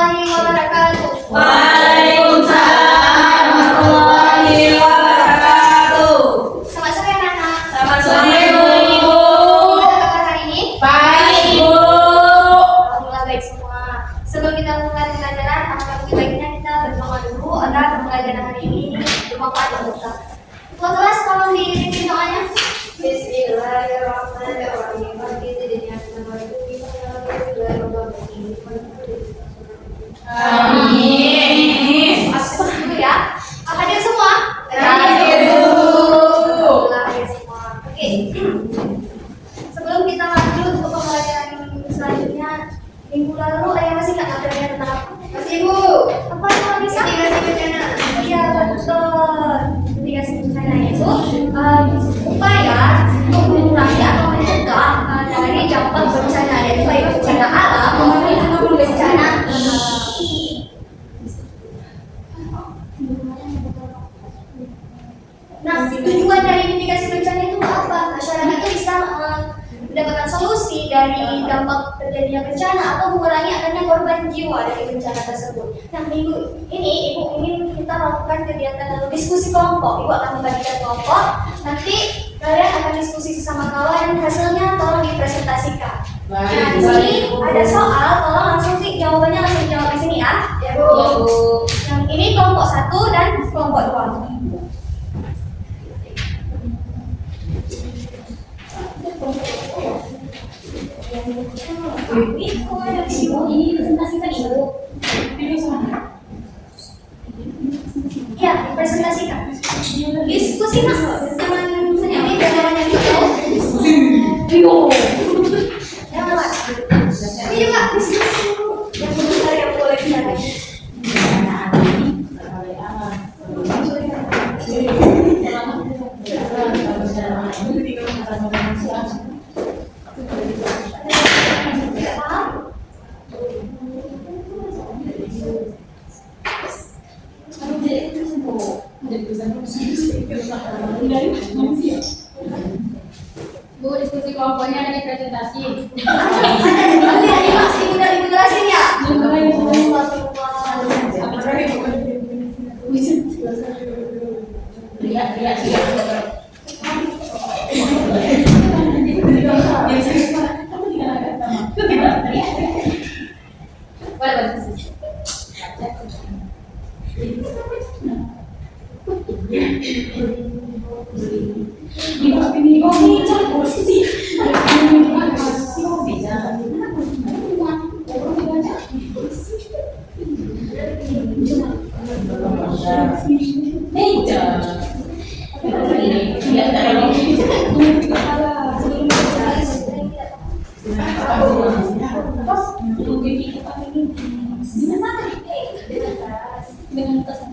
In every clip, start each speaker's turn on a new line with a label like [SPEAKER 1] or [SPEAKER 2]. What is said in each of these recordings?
[SPEAKER 1] warahmatullahi wabarakatuh.
[SPEAKER 2] Waalaikumsalam warahmatullahi wabarakatuh.
[SPEAKER 1] Selamat sore anak-anak.
[SPEAKER 2] Selamat sore Bu.
[SPEAKER 1] Apa kabar hari ini?
[SPEAKER 2] Baik Bu.
[SPEAKER 1] Alhamdulillah baik semua. Sebelum kita mulai pembelajaran, alangkah baiknya kita berdoa dulu agar pembelajaran hari ini bermanfaat untuk kita. Ketua kelas tolong dipimpin doanya. Bismillahirrahmanirrahim.
[SPEAKER 2] Amin.
[SPEAKER 1] Masuk dulu ya. Hadir semua?
[SPEAKER 2] Hadir, Bu.
[SPEAKER 1] Alhamdulillah hadir semua. Oke. Sebelum kita lanjut ke pembelajaran selanjutnya, minggu lalu ayah masih nggak ngajarin tentang apa? Masih Bu. Apa yang bisa? Mitigasi bencana. Iya betul. Mitigasi bencana itu upaya untuk mengurangi atau mencegah dari dampak bencana, yaitu baik bencana alam maupun bencana. Nah, tujuan dari mitigasi bencana itu apa? Masyarakat itu bisa mendapatkan solusi dari dampak terjadinya bencana atau mengurangi adanya korban jiwa dari bencana tersebut. Nah, minggu ini Ibu ingin kita lakukan kegiatan diskusi kelompok. Ibu akan membagikan kelompok. Nanti kalian akan diskusi sesama kawan dan hasilnya tolong dipresentasikan. Nah, di sini ada soal, tolong langsung sih jawabannya langsung jawab di sini ya. Ya Bu. Yang ini kelompok 1 dan kelompok 2. Ini kok ada di sini? Ini presentasikan Ibu. Ya, dipresentasikan. Diskusi Mas. Jangan senyapin jawabannya gitu. Yo. Jangan lewat. Ini juga diskusi dulu. Yang benar yang boleh bicara.
[SPEAKER 3] Bu, diskusi kelompoknya ada di presentasi.
[SPEAKER 1] Nanti Mas Ibu udah jelasin ya.
[SPEAKER 3] Lihat.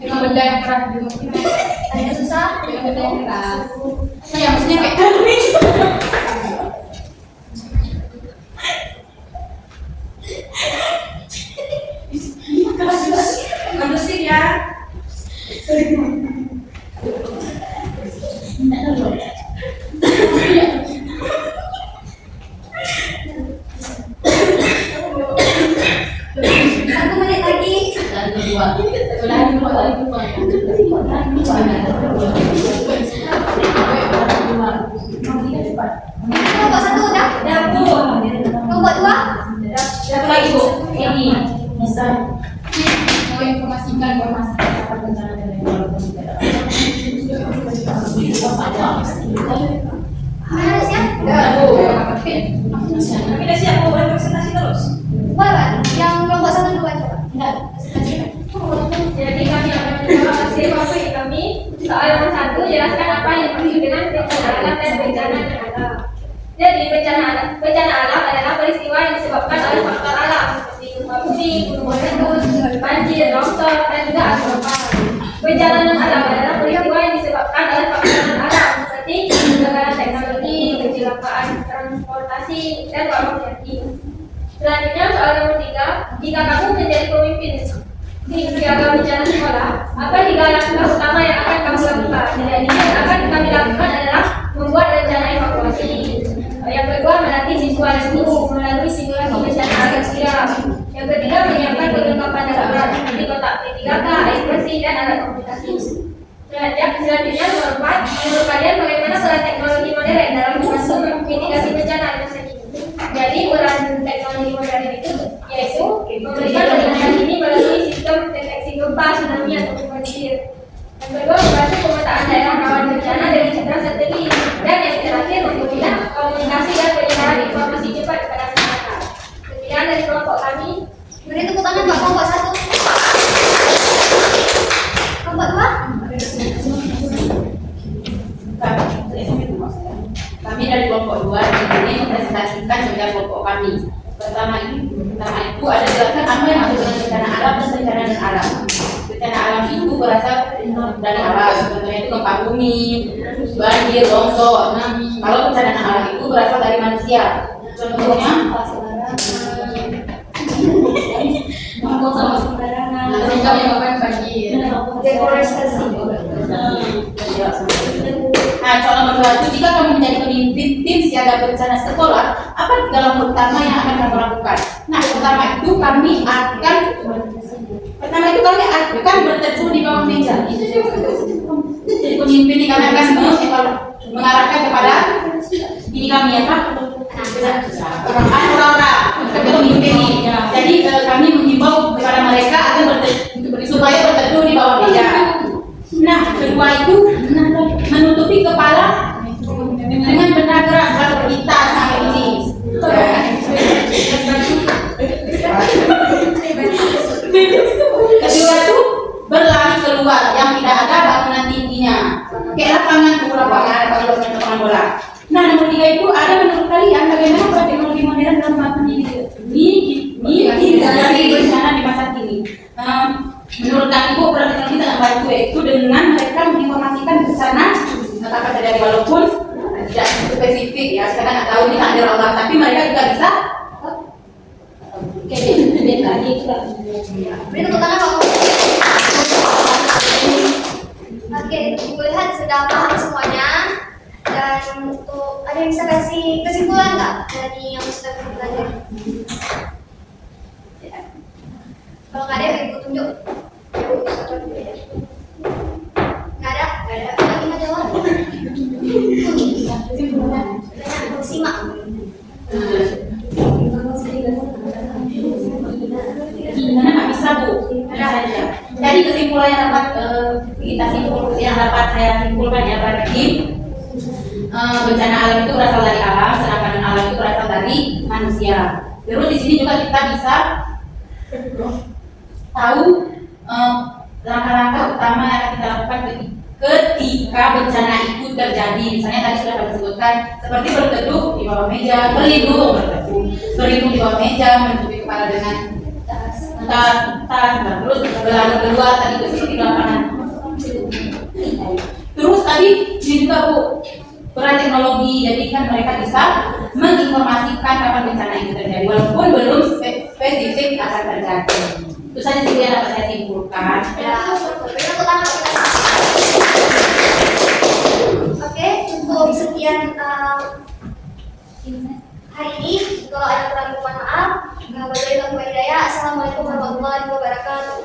[SPEAKER 3] Dengan benda yang keras di rumah kita.
[SPEAKER 1] Ada susah?
[SPEAKER 3] Dengan benda yang keras.
[SPEAKER 2] Ya maksudnya kayak kondusif ya.
[SPEAKER 1] Satu menit lagi. Kelompok 1 udah? Kelompok 2?
[SPEAKER 2] Satu lagi Bu. Ini bisa
[SPEAKER 3] Mau informasikan informasi tentang bencana dan
[SPEAKER 1] Mana siap?
[SPEAKER 2] Tapi udah siap mau presentasi terus.
[SPEAKER 1] Boleh Pak? Yang kelompok 1 dulu aja Pak?
[SPEAKER 3] Enggak.
[SPEAKER 4] Jadi kami akan menjawab hasil konflik kami. Soal yang 1, jelaskan apa yang dimaksud dengan bencana alam dan bencana alam. Jadi bencana alam adalah peristiwa yang disebabkan oleh faktor alam seperti gempa bumi, gunung meletus, banjir, longsor, dan juga abu vulkanis. Bencana non alam adalah peristiwa yang disebabkan oleh faktor non alam seperti kegagalan teknologi, kecelakaan transportasi, dan wabah penyakit. Selanjutnya soal nomor 3, jika kamu menjadi pemimpin di piagam bencana sekolah, apa 3 langkah utama yang akan kamu lakukan? Jadi yang akan kami lakukan adalah membuat rencana evakuasi. Yang kedua, melatih siswa dan guru melalui simulasi bencana agar siap. Yang ketiga, menyiapkan perlengkapan selanjutnya nomor 4, menurut kalian bagaimana peran teknologi modern dalam membantu mitigasi bencana di masa kini? Jadi peran teknologi modern itu yaitu memberikan perlindungan ini melalui sistem deteksi gempa, tsunami atau banjir. Yang kedua, membantu pemetaan daerah rawan bencana dengan citra satelit. Dan yang terakhir, mempermudah komunikasi dan penyebaran informasi cepat kepada masyarakat. Sekian dari kelompok kami.
[SPEAKER 1] Beri tepuk tangan buat kelompok 1. Kelompok 2.
[SPEAKER 3] Kami dari kelompok 2 ini mempresentasikan kerja kelompok kami. Pertama itu ada jelaskan apa yang masuk dengan bencana alam dan bencana non alam. Bencana alam itu berasal dari alam, contohnya itu gempa bumi, banjir, longsor. Nah, kalau bencana non alam itu berasal dari manusia. Contohnya sehingga menyebabkan banjir.
[SPEAKER 1] Deforestasi.
[SPEAKER 3] Nah, soal nomor 2 itu, jika kamu menjadi pemimpin tim siaga bencana sekolah, apa 3 langkah utama yang akan kamu lakukan? Nah, pertama itu kami akan berteduh di bawah meja. Jadi pemimpin ini kami akan mengarahkan kepada ini kami ya Pak, orang-orang pemimpin ini. Jadi kami menghimbau kepada mereka agar supaya berteduh di bawah meja. Nah, kedua itu menutupi kepala dengan benda keras seperti tas sampai ini. Kedua itu berlari keluar yang tidak ada bangunan tingginya, kayak lapangan bola. Nah, nomor 3 itu ada menurut kalian bagaimana peran teknologi modern dalam membantu mitigasi bencana di masa kini? Menurut kami Bu, peran teknologi sangat bantu yaitu dengan mereka menginformasikan ke sana apa terjadi walaupun tidak spesifik ya, kita nggak tahu ini takdir Allah, tapi mereka juga bisa
[SPEAKER 1] Beri tepuk tangan Pak. Oke, Ibu lihat sudah paham semuanya. Dan untuk ada yang bisa kasih kesimpulan nggak dari yang sudah kita pelajari? Kalau nggak ada, Ibu tunjuk. Nggak ada. Lagi nggak jawab. Simak.
[SPEAKER 3] Karena nggak bisa Bu, saja. Jadi kesimpulan yang dapat saya simpulkan ya berarti bencana alam itu berasal dari alam, sedangkan non alam itu berasal dari manusia. Terus di sini juga kita bisa tahu langkah-langkah utama yang akan kita lakukan ketika bencana itu terjadi. Misalnya tadi sudah kami sebutkan seperti berteduh di bawah meja, berlindung di bawah meja, menutupi kepala dengan tas, terus berlari keluar tadi itu seperti di lapangan. Terus tadi ini juga Bu, peran teknologi, jadi kan mereka bisa menginformasikan kapan bencana itu terjadi walaupun belum spesifik akan terjadi. Itu saja sih yang dapat saya simpulkan.
[SPEAKER 1] Ya, beri tepuk tangan. Oke, cukup sekian hari ini. Kalau ada kurang mohon maaf. Wabillahi taufiq wal hidayah. Assalamualaikum warahmatullahi wabarakatuh.